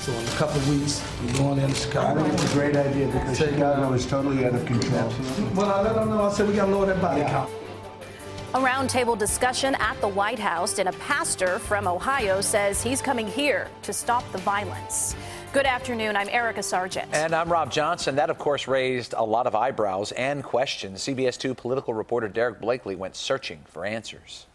So in a couple of weeks, we're going into Chicago. I think it's a great idea because Chicago is totally out of control. Well, I let them know. I said we got to lower that body count. A roundtable discussion at the White House, and a pastor from Ohio says he's coming here to stop the violence. Good afternoon. I'm Erica Sargent. And I'm Rob Johnson. That, of course, raised a lot of eyebrows and questions. CBS 2 political reporter Derrick Blakley went searching for answers.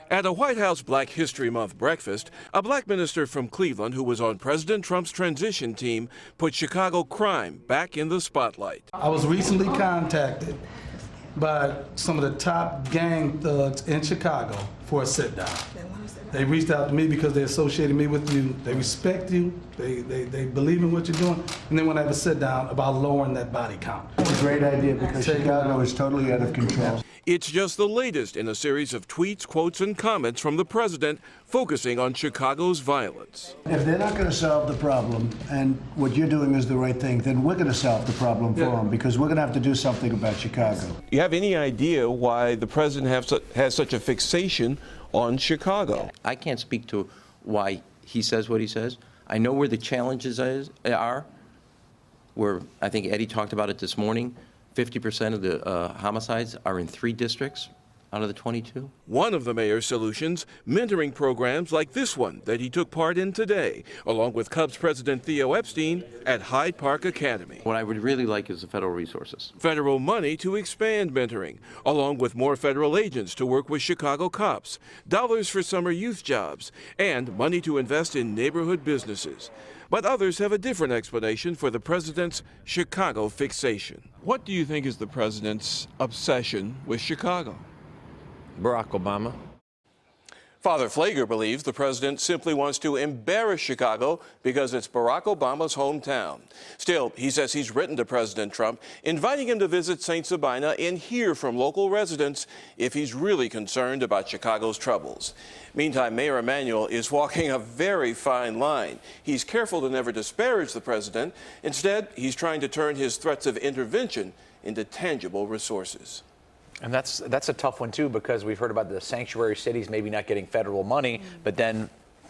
At a White House Black History Month breakfast, a black minister from Cleveland who was on President Trump's transition team put Chicago crime back in the spotlight. I was recently contacted by some of the top gang thugs in Chicago for a sit-down. They reached out to me because they associated me with you. They respect you. They believe in what you're doing. And they want to have a sit-down about lowering that body count. It's a great idea because Chicago is totally out of control. It's just the latest in a series of tweets, quotes, and comments from the president focusing on Chicago's violence. If they're not going to solve the problem, and what you're doing is the right thing, then we're going to solve the problem for them because we're going to have to do something about Chicago. You have any idea why the president has such a fixation on Chicago? I can't speak to why he says what he says. I know where the challenges are, where I think Eddie talked about it this morning. 50% of the homicides are in 3 districts out of the 22. One of the mayor's solutions, mentoring programs like this one that he took part in today, along with Cubs president Theo Epstein at Hyde Park Academy. What I would really like is the federal resources. Federal money to expand mentoring, along with more federal agents to work with Chicago cops, dollars for summer youth jobs, and money to invest in neighborhood businesses. But others have a different explanation for the president's Chicago fixation. What do you think is the president's obsession with Chicago? Barack Obama. Father Flager believes the president simply wants to embarrass Chicago because it's Barack Obama's hometown. Still, he says he's written to President Trump, inviting him to visit St. Sabina and hear from local residents if he's really concerned about Chicago's troubles. Meantime, Mayor Emanuel is walking a very fine line. He's careful to never disparage the president. Instead, he's trying to turn his threats of intervention into tangible resources. And that's a tough one, too, because we've heard about the sanctuary cities maybe not getting federal money, but then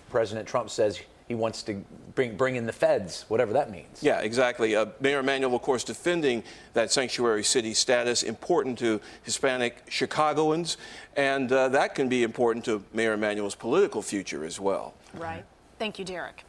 President Trump says he wants to bring in the feds, whatever that means. Yeah, exactly. Mayor Emanuel, of course, defending that sanctuary city status, important to Hispanic Chicagoans, and that can be important to Mayor Emanuel's political future as well. Right. Thank you, Derrick.